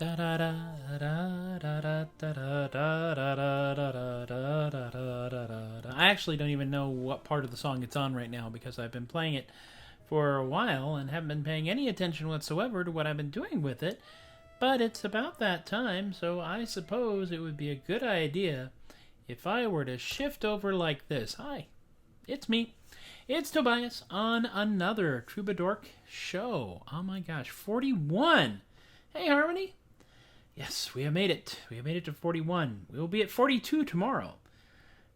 I actually don't even know what part of the song it's on right now because I've been playing it for a while and haven't been paying any attention whatsoever to what I've been doing with it. But it's about that time, so I suppose it would be a good idea if I were to shift over like this. Hi, it's me. It's Tobias on another Troubadork show. Oh my gosh, 41. Hey, Harmony. Yes, we have made it. We have made it to 41. We will be at 42 tomorrow,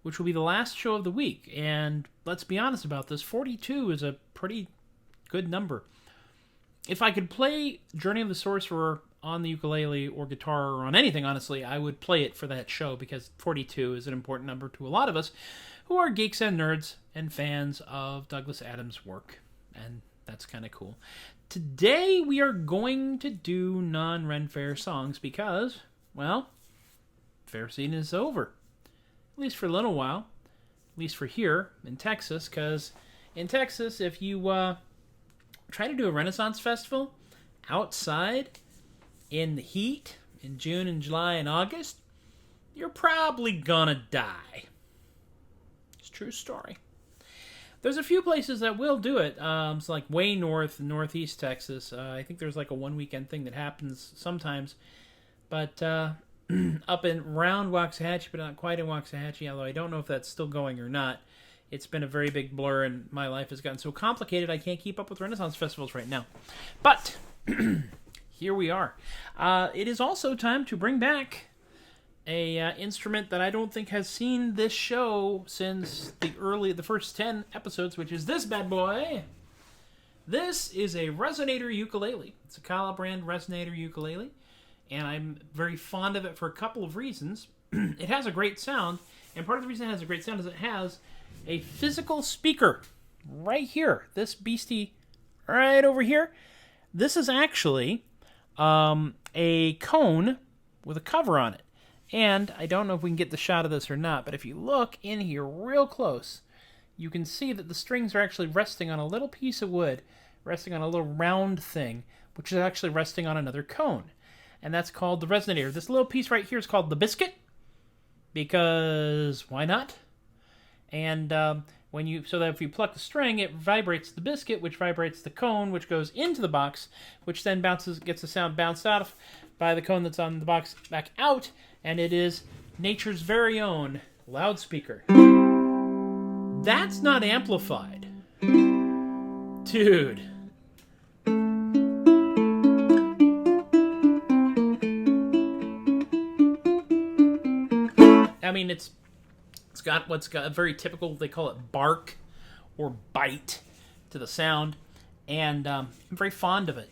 which will be the last show of the week. And let's be honest about this, 42 is a pretty good number. If I could play Journey of the Sorcerer on the ukulele or guitar or on anything, honestly, I would play it for that show because 42 is an important number to a lot of us who are geeks and nerds and fans of Douglas Adams' work. And that's kind of cool. Today we are going to do non-Renfair songs because, well, fair season is over. At least for a little while. At least for here in Texas, because in Texas, if you try to do a Renaissance festival outside in the heat in June and July and August, you're probably gonna die. It's a true story. There's a few places that will do it. It's like way north, northeast Texas. I think there's like a one weekend thing that happens sometimes. But up in around Waxahachie, but not quite in Waxahachie, although I don't know if that's still going or not. It's been a very big blur, and my life has gotten so complicated I can't keep up with Renaissance festivals right now. But here we are. It is also time to bring back a instrument that I don't think has seen this show since the first 10 episodes, which is this bad boy. This is a resonator ukulele. It's a Kala brand resonator ukulele, and I'm very fond of it for a couple of reasons. It has a great sound, and part of the reason it has a great sound is it has a physical speaker right here. This beastie right over here. This is actually a cone with a cover on it. And I don't know if we can get the shot of this or not, but if you look in here real close, you can see that the strings are actually resting on a little piece of wood, resting on a little round thing, which is actually resting on another cone. And that's called the resonator. This little piece right here is called the biscuit, because why not? And so that if you pluck the string, it vibrates the biscuit, which vibrates the cone, which goes into the box, which then gets the sound bounced out by the cone that's on the box back out, and it is nature's very own loudspeaker. That's not amplified. Dude. I mean, it's got a very typical, they call it bark or bite to the sound, and I'm very fond of it.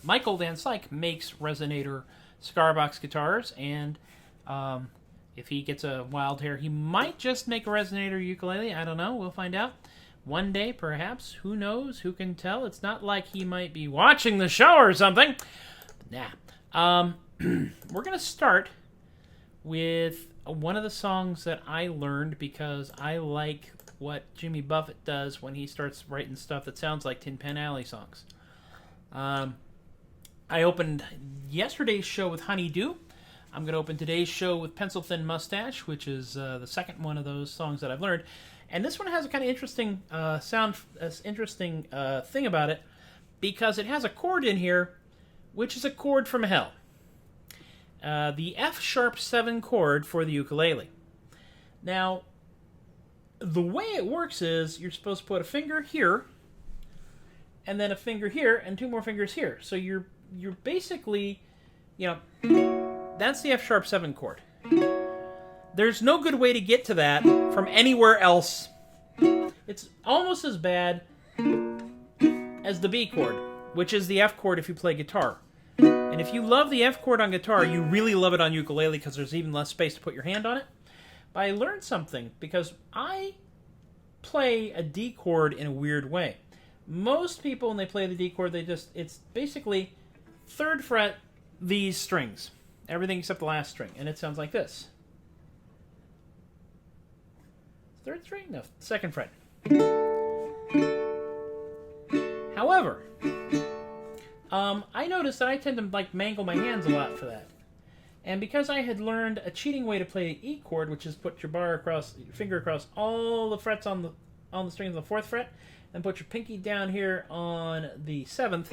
Michael Van Slyke makes resonator cigar box guitars, and if he gets a wild hair, he might just make a resonator ukulele. I don't know. We'll find out. One day, perhaps. Who knows? Who can tell? It's not like he might be watching the show or something. Nah. We're going to start with one of the songs that I learned because I like what Jimmy Buffett does when he starts writing stuff that sounds like Tin Pan Alley songs. I opened yesterday's show with Honeydew. I'm going to open today's show with Pencil Thin Mustache, which is the second one of those songs that I've learned. And this one has a kind of interesting thing about it because it has a chord in here, which is a chord from hell. The F-sharp 7 chord for the ukulele. Now, the way it works is you're supposed to put a finger here, and then a finger here, and two more fingers here. So you're basically, that's the F-sharp 7 chord. There's no good way to get to that from anywhere else. It's almost as bad as the B chord, which is the F chord if you play guitar. And if you love the F chord on guitar, you really love it on ukulele because there's even less space to put your hand on it. But I learned something because I play a D chord in a weird way. Most people, when they play the D chord, it's basically 3rd fret, these strings. Everything except the last string. And it sounds like this. 3rd string? No, 2nd fret. However, I noticed that I tend to like mangle my hands a lot for that. And because I had learned a cheating way to play the E chord, which is put your finger across all the frets on the string of the 4th fret, and put your pinky down here on the 7th.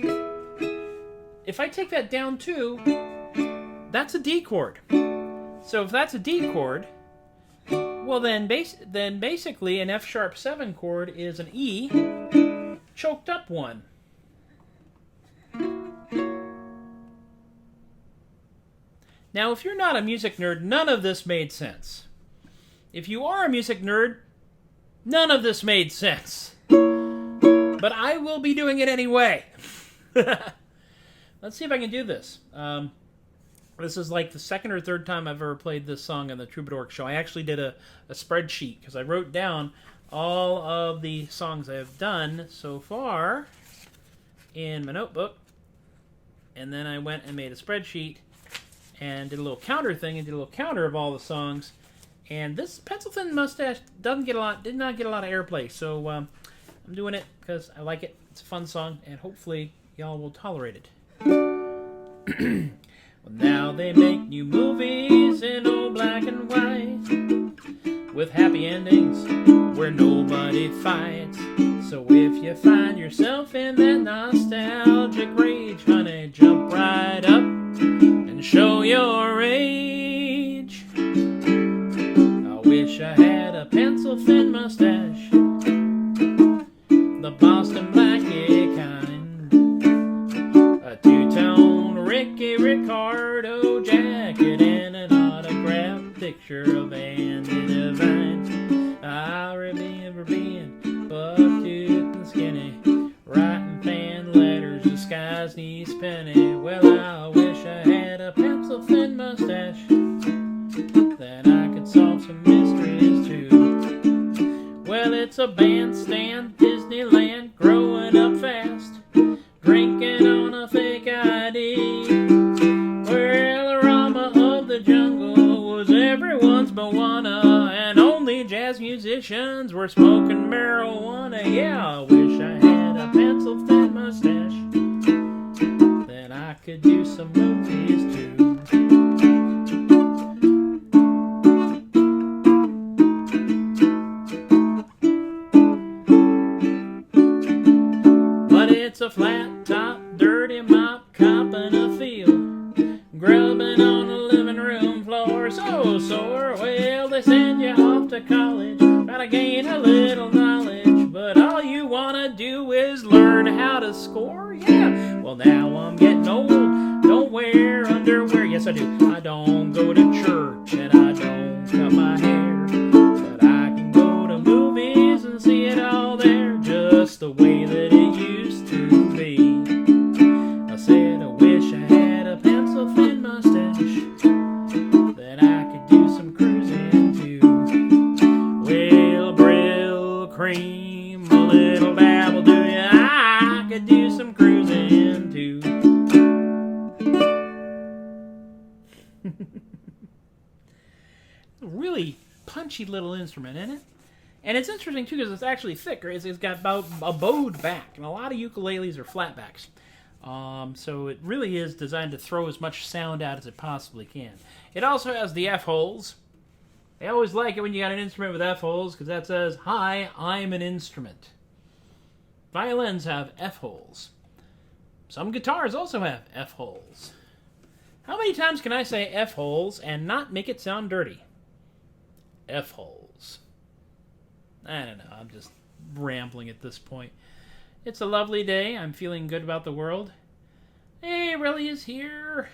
If I take that down too, that's a D chord. So if that's a D chord, well then basically an F sharp 7 chord is an E choked up one. Now, if you're not a music nerd, none of this made sense. If you are a music nerd, none of this made sense. But I will be doing it anyway. Let's see if I can do this. This is like the 2nd or 3rd time I've ever played this song on the Troubadork show. I actually did a spreadsheet because I wrote down all of the songs I have done so far in my notebook. And then I went and made a spreadsheet and did a little counter thing and did a little counter of all the songs. And this Pencil Thin Mustache did not get a lot of airplay. So I'm doing it because I like it. It's a fun song, and hopefully y'all will tolerate it. Well, now they make new movies in old black and white with happy endings where nobody fights. So if you find yourself in that nostalgic rage, honey, jump right up and show your age. I wish I had a pencil-thin mustache, the Boston Blackie kind, a two-tone Ricky Ricardo jacket, and an autographed picture of Andy Devine. I remember being buck-toothed and skinny, writing fan letters disguised in East Penny. Well, I wish I had a pencil-thin mustache, then I could solve some mysteries too. Well, it's a bandstand, Disneyland, growing up fast, drinking on a fake ID, where the Rama of the jungle was everyone's Moana, and only jazz musicians were smoking marijuana. Yeah, I wish I had a pencil-thin mustache, then I could do some movies too. But it's a flat top, dirty mop, copping a field, grubbing on a living room floor, so sore. Well, they send you off to college, try to gain a little knowledge, but all you want to do is learn how to score. Yeah, well, now I'm getting old, don't wear underwear. Yes, I do. I don't go to church, and I don't cut my hair, but I can go to movies and see it all there, just the way that it used to be. I said I wish I had a pencil-thin mustache, then I could do some cruising too. Well, Brill cream, a little dabble, do ya? I could do some cruising too. Really punchy little instrument, isn't it? And it's interesting too because it's actually thicker. It's got about a bowed back, and a lot of ukuleles are flatbacks. So it really is designed to throw as much sound out as it possibly can. It also has the F-holes. I always like it when you got an instrument with F-holes because that says, "Hi, I'm an instrument." Violins have F-holes. Some guitars also have F-holes. How many times can I say F-holes and not make it sound dirty? F-holes. I don't know, I'm just rambling at this point. It's a lovely day. I'm feeling good about the world. Hey, Relly is here.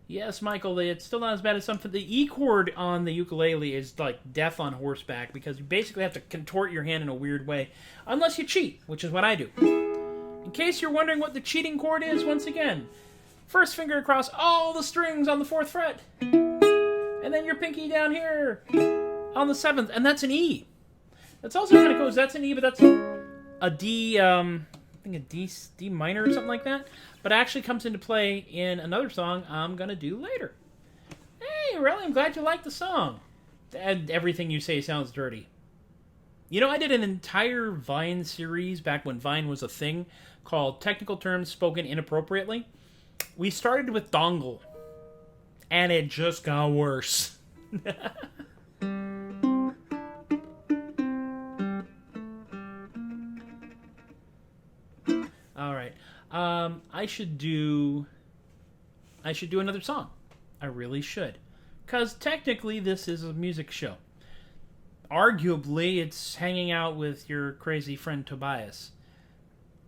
Yes, Michael, it's still not as bad as something. The E chord on the ukulele is like death on horseback because you basically have to contort your hand in a weird way. Unless you cheat, which is what I do. In case you're wondering what the cheating chord is, once again, first finger across all the strings on the 4th fret. And then your pinky down here on the 7th, and that's an E. That's also kind of cool. That's an E, but that's a D, I think a D minor or something like that. But it actually comes into play in another song I'm going to do later. Hey, really, I'm glad you like the song. And everything you say sounds dirty. You know, I did an entire Vine series back when Vine was a thing called Technical Terms Spoken Inappropriately. We started with dongle, and it just got worse. All right. I should do another song. I really should. Because technically this is a music show. Arguably, it's hanging out with your crazy friend Tobias.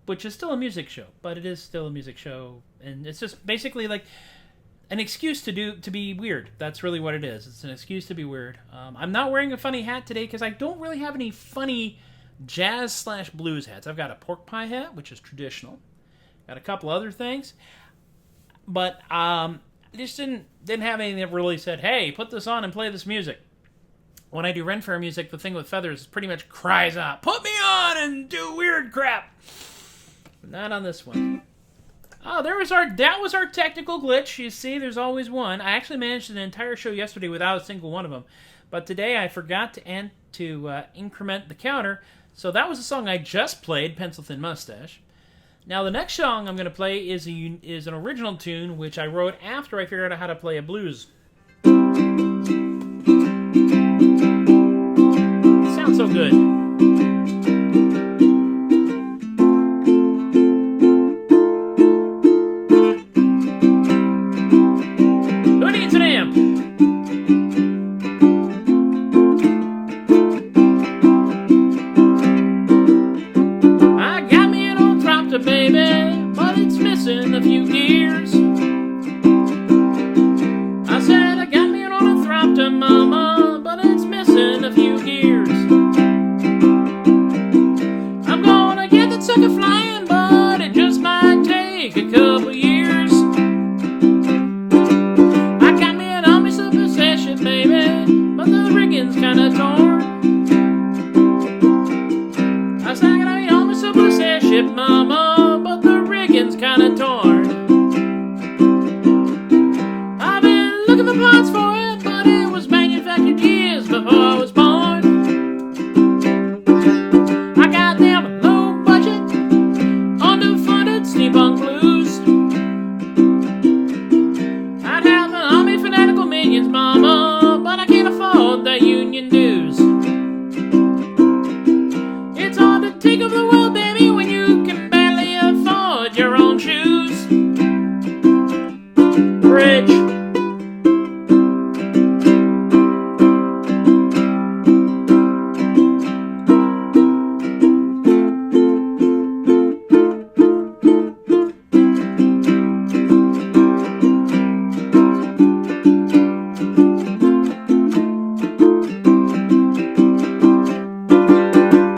Which is still a music show. But it is still a music show. And it's just basically like an excuse to be weird. That's really what it is. It's an excuse to be weird. I'm not wearing a funny hat today because I don't really have any funny jazz/blues hats. I've got a pork pie hat, which is traditional. Got a couple other things. But I just didn't have anything that really said, hey, put this on and play this music. When I do Renfair music, the thing with feathers pretty much cries out, put me on and do weird crap. Not on this one. Oh, that was our technical glitch. You see, there's always one. I actually managed an entire show yesterday without a single one of them. But today I forgot to increment the counter. So that was the song I just played, Pencil Thin Mustache. Now the next song I'm going to play is an original tune which I wrote after I figured out how to play a blues. It sounds so good. Who needs an amp? Baby, but it's missing a few gears. I said I got me an ornithopter, mama, but it's missing a few gears. I'm gonna get that sucker flying, but it just might take a couple years. I got me an Army Supersession, baby, but the rigging's kinda torn. I said I got me an Army Supersession, mama, kinda torn. I've been looking for parts for it, but it was manufactured years before I was born. I got them low budget, underfunded steampunk blues. I'd have an army of fanatical minions, mama, but I can't afford the union dues. It's hard to take over the world, baby, when you can barely afford your own shoes. Bridge.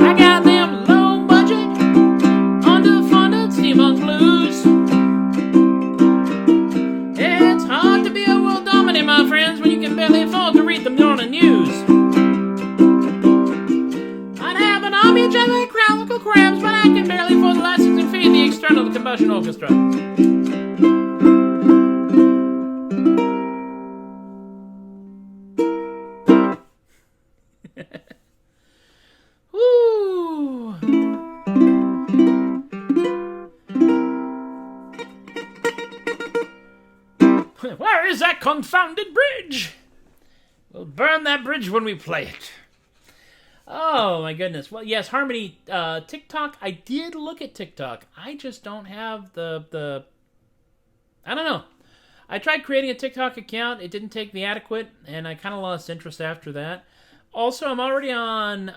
I got them low budget, underfunded steampunk blues. It's hard to be a world dominant, my friends, when you can barely afford to read them on the news. I'd have an army of giant crowd crabs, but I can barely afford the licensing fee of the external combustion orchestra. Woo! Where is that confounded bridge? We'll burn that bridge when we play it. Oh, my goodness. Well, yes, Harmony, TikTok. I did look at TikTok. I just don't have the I don't know. I tried creating a TikTok account. It didn't take the adequate, and I kind of lost interest after that. Also, I'm already on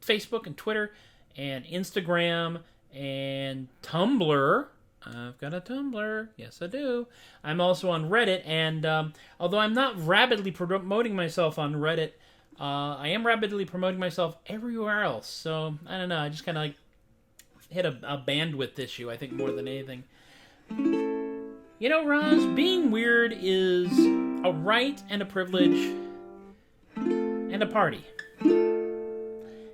Facebook and Twitter and Instagram and Tumblr. I've got a Tumblr. Yes, I do. I'm also on Reddit, and although I'm not rapidly promoting myself on Reddit, I am rapidly promoting myself everywhere else. So, I don't know. I just kind of like hit a bandwidth issue, I think, more than anything. You know, Roz, being weird is a right and a privilege and a party.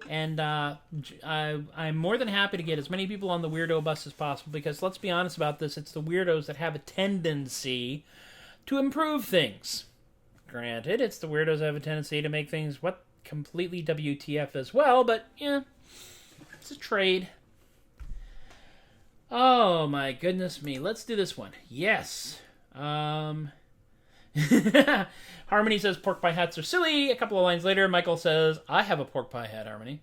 And I'm more than happy to get as many people on the weirdo bus as possible, because let's be honest about this, it's the weirdos that have a tendency to improve things. Granted, it's the weirdos that have a tendency to make things, completely WTF as well, but, yeah, it's a trade. Oh my goodness me. Let's do this one. Yes. Harmony says pork pie hats are silly. A couple of lines later, Michael says, I have a pork pie hat, Harmony.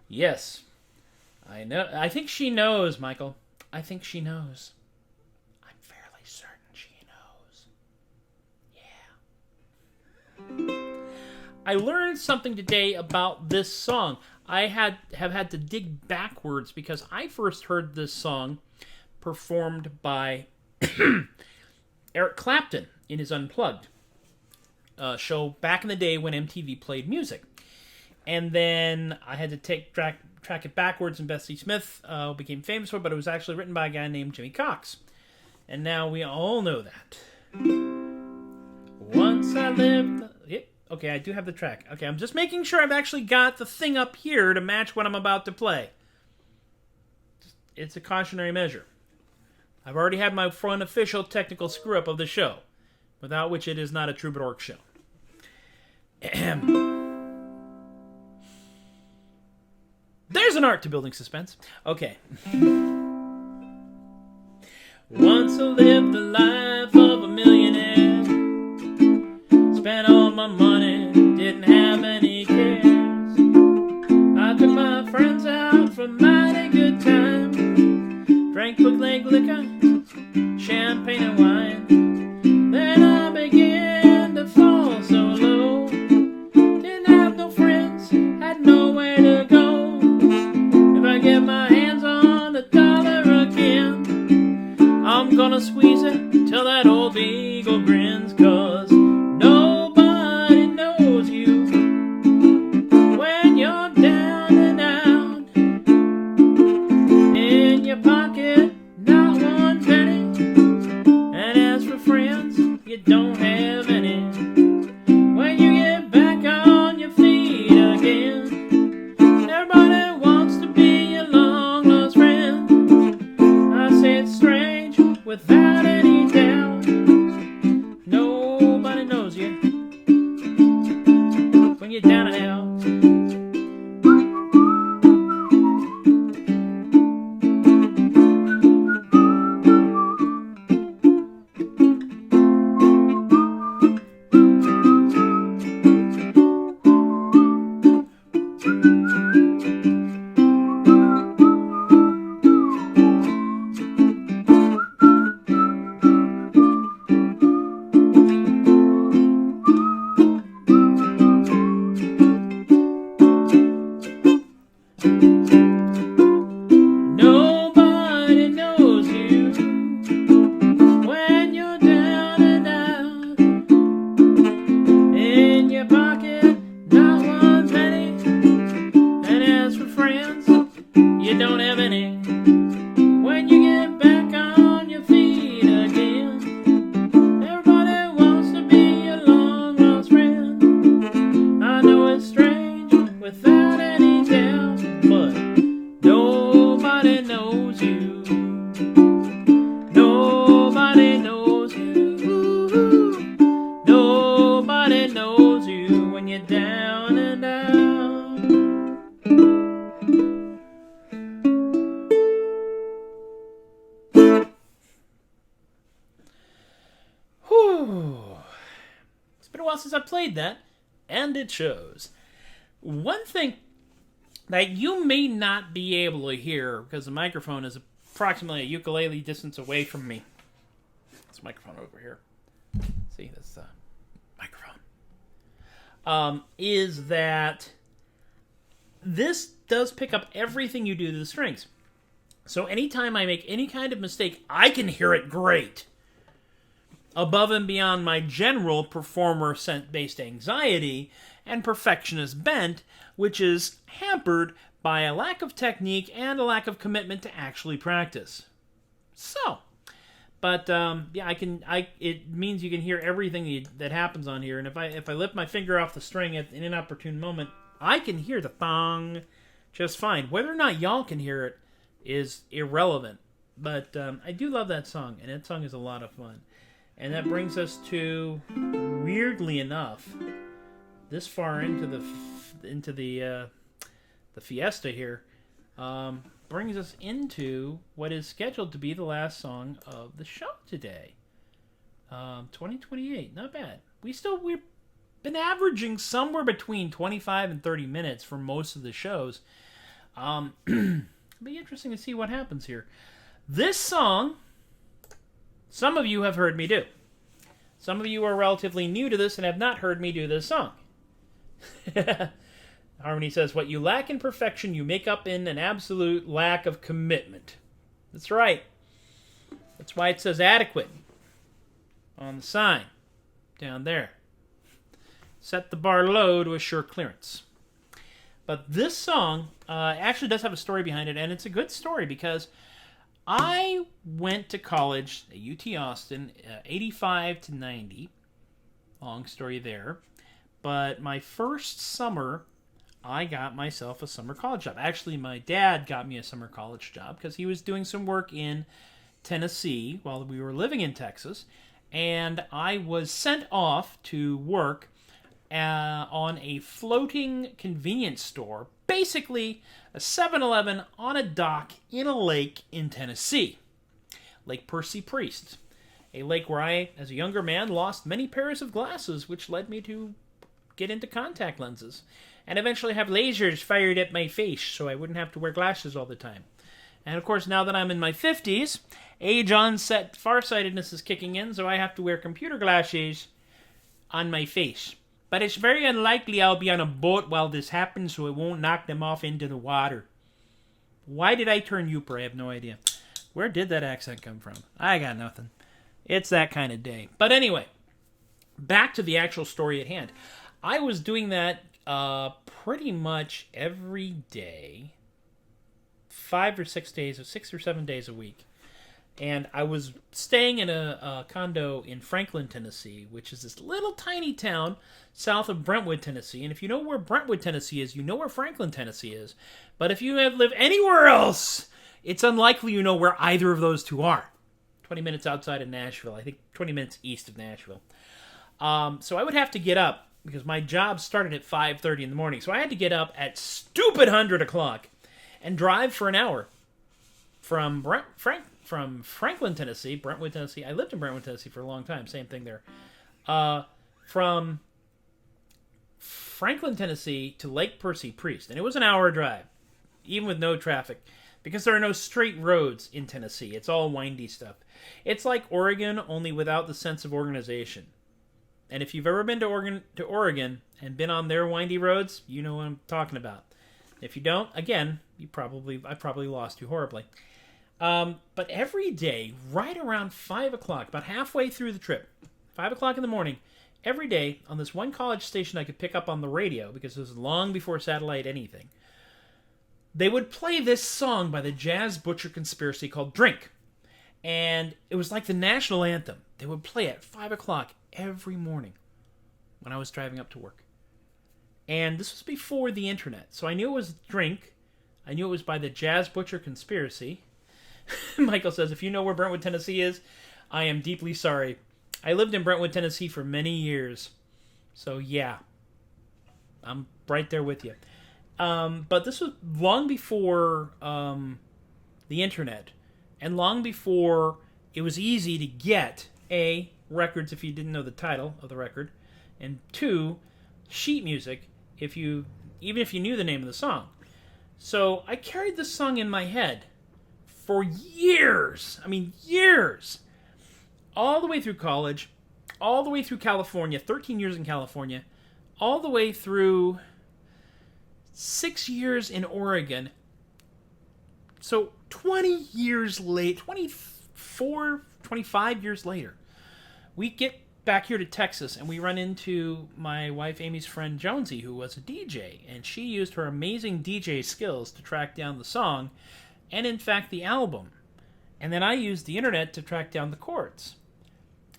Yes. I know. I think she knows, Michael. I think she knows. I'm fairly certain she knows. Yeah. I learned something today about this song. I have had to dig backwards because I first heard this song performed by Eric Clapton in his Unplugged show back in the day when MTV played music. And then I had to track it backwards, and Bessie Smith became famous for it, but it was actually written by a guy named Jimmy Cox. And now we all know that. Once I lived... Yep. Okay, I do have the track. Okay, I'm just making sure I've actually got the thing up here to match what I'm about to play. It's a cautionary measure. I've already had my unofficial technical screw-up of the show, without which it is not a Troubadork show. There's an art to building suspense. Okay. Once I lived the life of a millionaire. Spent all my money, didn't have any cares. I took my friends out for a mighty good time. Drank bootleg liquor, champagne and wine. Then I began to fall so low. Didn't have no friends, had nowhere to go. If I get my hands on $1 again, I'm gonna squeeze it till that old beagle grins. 'Cause nobody knows you when you're down and out. In your pocket, not one penny. And as for friends, you don't have any. When you get back on your feet again, everybody wants to be your long lost friend. I say it's strange without any doubt. Nobody knows you when you're down and out. Nobody knows you when you're down and out. In your pocket, not one penny. And as for friends, you don't have any. When you get back on your feet again, everybody wants to be your long lost friend. I know it's strange without any doubt, but nobody knows you. Nobody knows you. Nobody knows you when you're down and out. Whew. It's been a while since I played that, and it shows. One thing that you may not be able to hear, because the microphone is approximately a ukulele distance away from me. This microphone over here. See, that's the microphone. Is that this does pick up everything you do to the strings. So anytime I make any kind of mistake, I can hear it great. Above and beyond my general performer-based anxiety and perfectionist bent, which is hampered by a lack of technique and a lack of commitment to actually practice. So, but yeah, it means you can hear everything that happens on here, and if I lift my finger off the string in an opportune moment, I can hear the thong just fine. Whether or not y'all can hear it is irrelevant, but I do love that song, and that song is a lot of fun. And that brings us to, weirdly enough, this far into the fiesta here, brings us into what is scheduled to be the last song of the show today. 2028, not bad. We've been averaging somewhere between 25 and 30 minutes for most of the shows. It'll be interesting to see what happens here. This song, some of you have heard me do. Some of you are relatively new to this and have not heard me do this song. Harmony says, what you lack in perfection, you make up in an absolute lack of commitment. That's right. That's why it says adequate on the sign down there. Set the bar low to assure clearance. But this song actually does have a story behind it, and it's a good story because I went to college at UT Austin, 85 to 90. Long story there. But my first summer, I got myself a summer college job. Actually, my dad got me a summer college job because he was doing some work in Tennessee while we were living in Texas. And I was sent off to work on a floating convenience store, basically a 7-Eleven on a dock in a lake in Tennessee. Lake Percy Priest. A lake where I, as a younger man, lost many pairs of glasses, which led me to get into contact lenses. And eventually have lasers fired at my face so I wouldn't have to wear glasses all the time. And of course, now that I'm in my 50s, age onset farsightedness is kicking in, so I have to wear computer glasses on my face. But it's very unlikely I'll be on a boat while this happens, so it won't knock them off into the water. Why did I turn Youper? I have no idea. Where did that accent come from? I got nothing. It's that kind of day. But anyway, back to the actual story at hand. I was doing that pretty much every day, 5 or 6 days, or 6 or 7 days a week. And I was staying in a condo in Franklin, Tennessee, which is this little tiny town south of Brentwood, Tennessee. And if you know where Brentwood, Tennessee is, you know where Franklin, Tennessee is. But if you have lived anywhere else, it's unlikely you know where either of those two are. 20 minutes outside of Nashville. I think 20 minutes east of Nashville. So I would have to get up because my job started at 5:30 in the morning. So I had to get up at stupid 100 o'clock and drive for an hour from Franklin, Tennessee, Brentwood, Tennessee. I lived in Brentwood, Tennessee for a long time. Same thing there. From Franklin, Tennessee to Lake Percy Priest. And it was an hour drive, even with no traffic, because there are no straight roads in Tennessee. It's all windy stuff. It's like Oregon, only without the sense of organization. And if you've ever been to Oregon and been on their windy roads, you know what I'm talking about. If you don't, again, I probably lost you horribly. But every day, right around 5 o'clock, about halfway through the trip, 5 o'clock in the morning, every day on this one college station I could pick up on the radio, because it was long before satellite anything, they would play this song by the Jazz Butcher Conspiracy called Drink. And it was like the national anthem. They would play it at 5 o'clock every morning when I was driving up to work. And this was before the internet, so I knew it was Drink. I knew it was by the Jazz Butcher Conspiracy. Michael says, if you know where Brentwood, Tennessee is, I am deeply sorry. I lived in Brentwood, Tennessee for many years. So yeah, I'm right there with you. But this was long before the internet, and long before it was easy to get, A, records if you didn't know the title of the record, and 2, sheet music even if you knew the name of the song. So I carried this song in my head for years. I mean, years. All the way through college, all the way through California, 13 years in California, all the way through 6 years in Oregon. So 20 years late, 24, 25 years later, we get back here to Texas, and we run into my wife Amy's friend Jonesy, who was a DJ, and she used her amazing DJ skills to track down the song, and in fact the album. And then I used the internet to track down the chords.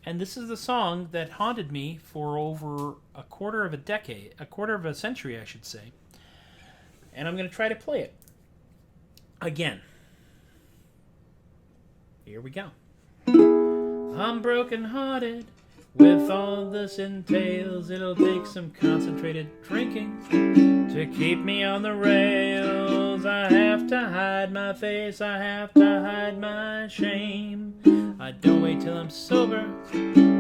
And this is the song that haunted me for over a quarter of a century, I should say. And I'm going to try to play it again. Here we go. I'm broken-hearted. With all this entails, it'll take some concentrated drinking to keep me on the rails. I have to hide my face, I have to hide my shame. I don't wait till I'm sober,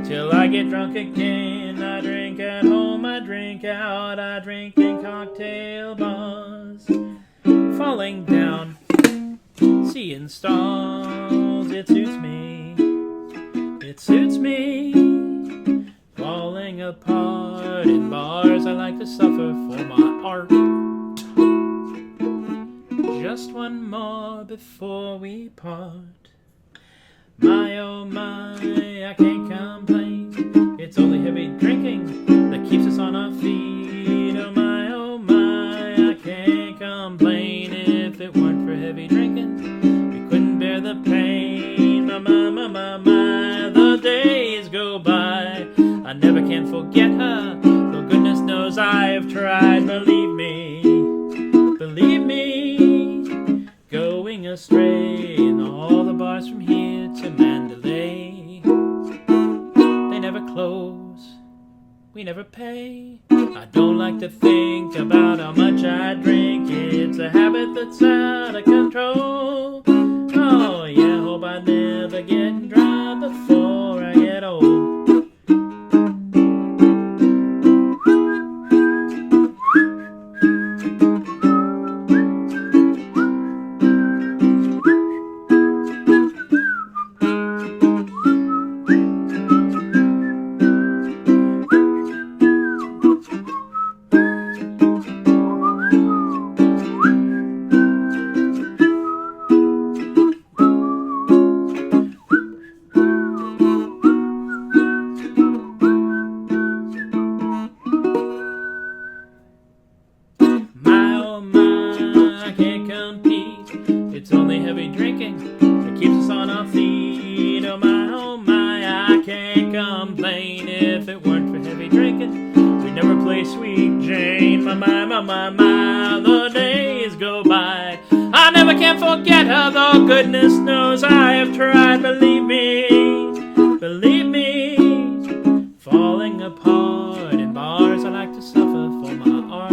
till I get drunk again. I drink at home, I drink out, I drink in cocktail bars. Falling down, seeing stars, it suits me, it suits me. Falling apart in bars, I like to suffer for my art. Just one more before we part. My oh my, I can't complain. It's only heavy drinking that keeps us on our feet. Oh my, I can't complain. If it weren't for heavy drinking, we couldn't bear the pain. My, the days go by. I never can forget her, though goodness knows I have tried. Believe me, going astray in all the bars from here to Mandalay. They never close, we never pay. I don't like to think about how much I drink. It's a habit that's out of control. Oh yeah, hope I never get dry before I get old. The days go by. I never can forget her, though goodness knows I have tried. Believe me, falling apart in bars. I like to suffer for my art.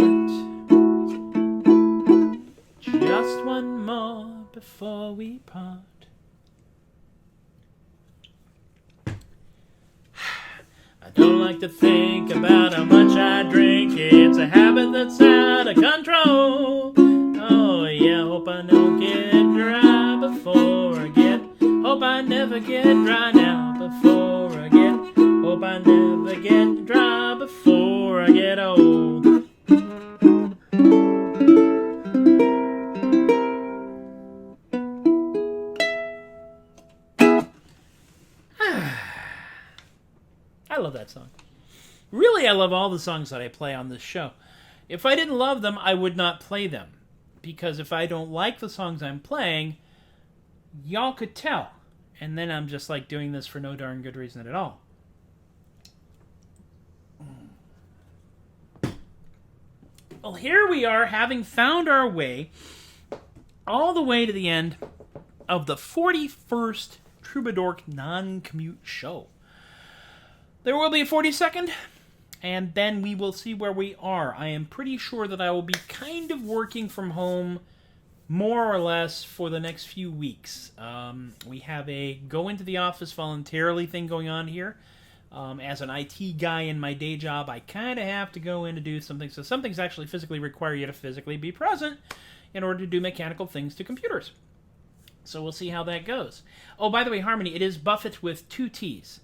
Just one more before we part. I don't like to think about how much I drink. It's a habit that's out of control. Oh yeah, hope I don't get dry before I get. Hope I never get dry now before I get. Hope I never get dry before I get old. I love that song. Really, I love all the songs that I play on this show. If I didn't love them, I would not play them. Because if I don't like the songs I'm playing, y'all could tell. And then I'm just like doing this for no darn good reason at all. Well, here we are, having found our way all the way to the end of the 41st Troubadork non-commute show. There will be a 42nd, and then we will see where we are. I am pretty sure that I will be kind of working from home, more or less, for the next few weeks. We have a go into the office voluntarily thing going on here. As an IT guy in my day job, I kind of have to go in to do something. So some things actually physically require you to physically be present in order to do mechanical things to computers. So we'll see how that goes. Oh, by the way, Harmony, it is Buffett with 2 T's.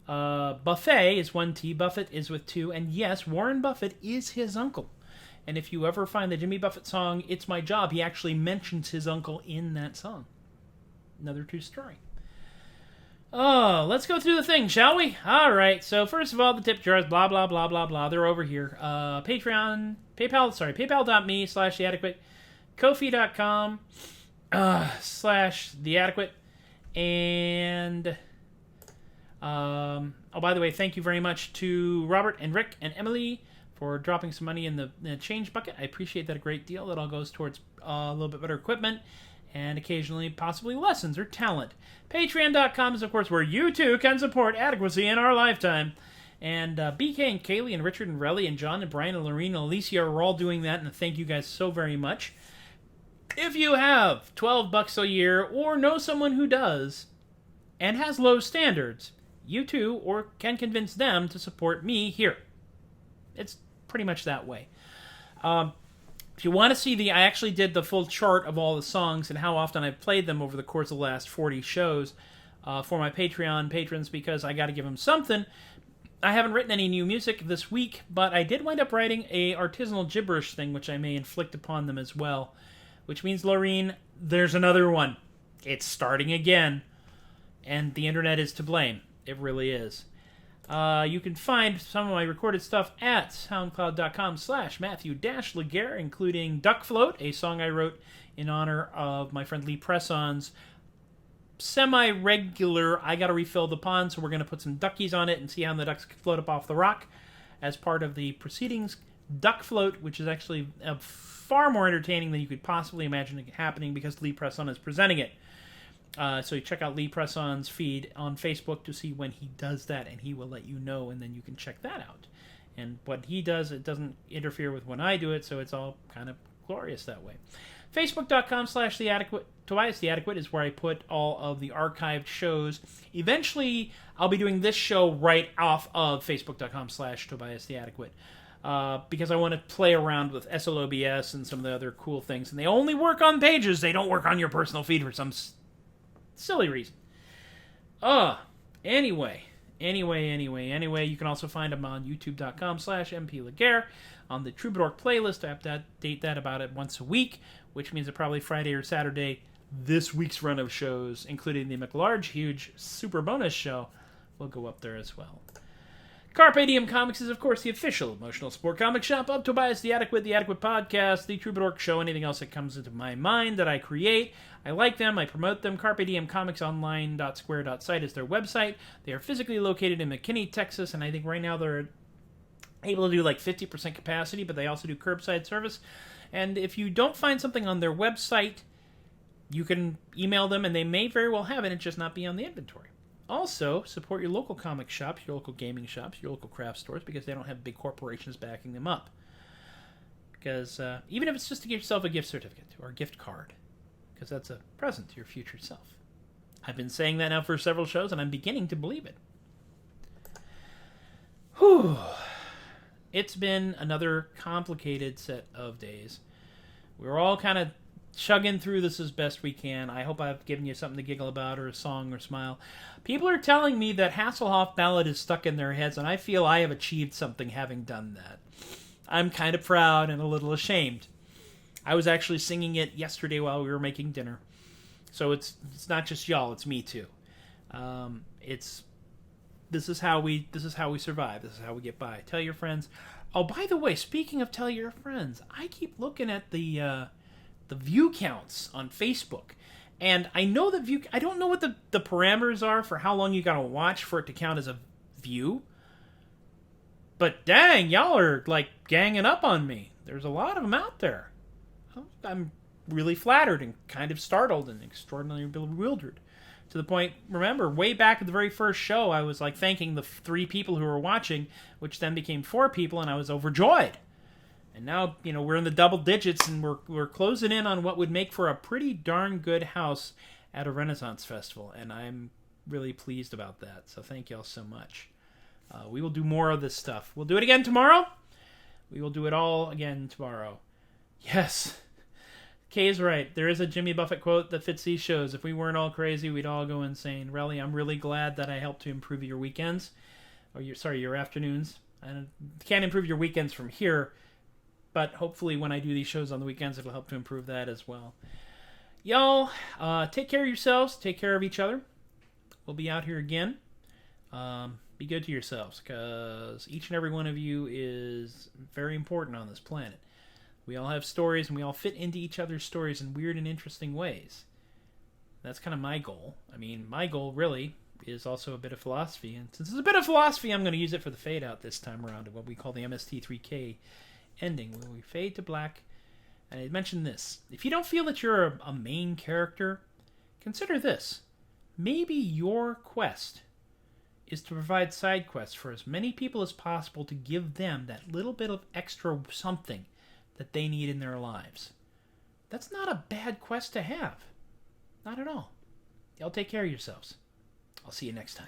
Buffet is 1 T, Buffett is with 2, and yes, Warren Buffett is his uncle. And if you ever find the Jimmy Buffett song, It's My Job, he actually mentions his uncle in that song. Another true story. Oh, let's go through the thing, shall we? Alright, so first of all, the tip jars, blah, blah, blah, blah, blah, they're over here. PayPal.me/theadequate, Ko-fi.com /theadequate, and oh, by the way, thank you very much to Robert and Rick and Emily for dropping some money in the change bucket. I appreciate that a great deal. That all goes towards a little bit better equipment and occasionally possibly lessons or talent. Patreon.com is, of course, where you too can support adequacy in our lifetime. And BK and Kaylee and Richard and Relly and John and Brian and Lorene and Alicia are all doing that, and thank you guys so very much. If you have $12 a year or know someone who does and has low standards, you too or can convince them to support me here. It's pretty much that way. If you want to see I actually did the full chart of all the songs and how often I've played them over the course of the last 40 shows for my Patreon patrons because I got to give them something. I haven't written any new music this week, but I did wind up writing a artisanal gibberish thing, which I may inflict upon them as well. Which means, Laureen, there's another one. It's starting again. And the internet is to blame. It really is. You can find some of my recorded stuff at soundcloud.com/Matthew-Laguerre, including Duck Float, a song I wrote in honor of my friend Lee Presson's semi-regular I Gotta Refill the Pond, so we're going to put some duckies on it and see how the ducks can float up off the rock as part of the proceedings. Duck Float, which is actually far more entertaining than you could possibly imagine it happening because Lee Presson is presenting it. So you check out Lee Presson's feed on Facebook to see when he does that, and he will let you know, and then you can check that out. And what he does, it doesn't interfere with when I do it, so it's all kind of glorious that way. Facebook.com/TheAdequate. Tobias the Adequate is where I put all of the archived shows. Eventually, I'll be doing this show right off of Facebook.com/Tobias the Adequate. Because I want to play around with SLOBS and some of the other cool things. And they only work on pages. They don't work on your personal feed for some silly reason. Anyway, you can also find them on youtube.com/MPLaguerre on the Troubadork playlist. I have to update that about it once a week, which means that probably Friday or Saturday, this week's run of shows, including the McLarge Huge Super Bonus show, will go up there as well. Carpe Diem Comics is, of course, the official emotional support comic shop of Tobias the Adequate Podcast, the Troubadork Show, anything else that comes into my mind that I create. I like them, I promote them. Carpe Diem Comics Online.square.site is their website. They are physically located in McKinney, Texas, and I think right now they're able to do like 50% capacity, but they also do curbside service. And if you don't find something on their website, you can email them, and they may very well have it, and just not be on the inventory. Also, support your local comic shops, your local gaming shops, your local craft stores, because they don't have big corporations backing them up. Because even if it's just to give yourself a gift certificate or a gift card, because that's a present to your future self. I've been saying that now for several shows, and I'm beginning to believe it. Whew. It's been another complicated set of days. We're all kind of chugging through this as best we can. I hope I've given you something to giggle about, or a song, or smile. People are telling me that Hasselhoff ballad is stuck in their heads, and I feel I have achieved something having done that. I'm kind of proud and a little ashamed. I was actually singing it yesterday while we were making dinner. So it's not just y'all, it's me too. This is how we survive. This is how we get by. Tell your friends. Oh, by the way, speaking of tell your friends, I keep looking at the view counts on Facebook, and I know I don't know what the parameters are for how long you gotta watch for it to count as a view. But dang, y'all are like ganging up on me. There's a lot of them out there. I'm really flattered and kind of startled and extraordinarily bewildered. To the point, remember, way back at the very first show, I was like thanking the 3 people who were watching, which then became 4 people, and I was overjoyed. And now, we're in the double digits, and we're closing in on what would make for a pretty darn good house at a Renaissance festival, and I'm really pleased about that. So thank y'all so much. We will do more of this stuff. We'll do it again tomorrow. We will do it all again tomorrow. Yes. Kay is right. There is a Jimmy Buffett quote that fits these shows. If we weren't all crazy, we'd all go insane. Relly, I'm really glad that I helped to improve your weekends. Or your afternoons. I can't improve your weekends from here, but hopefully when I do these shows on the weekends, it'll help to improve that as well. Y'all, take care of yourselves. Take care of each other. We'll be out here again. Be good to yourselves, because each and every one of you is very important on this planet. We all have stories, and we all fit into each other's stories in weird and interesting ways. That's kind of my goal. I mean, my goal, really, is also a bit of philosophy. And since it's a bit of philosophy, I'm going to use it for the fade out this time around, what we call the MST3K ending, where we fade to black. And I mentioned this. If you don't feel that you're a main character, consider this. Maybe your quest is to provide side quests for as many people as possible to give them that little bit of extra something that they need in their lives. That's not a bad quest to have. Not at all. Y'all take care of yourselves. I'll see you next time.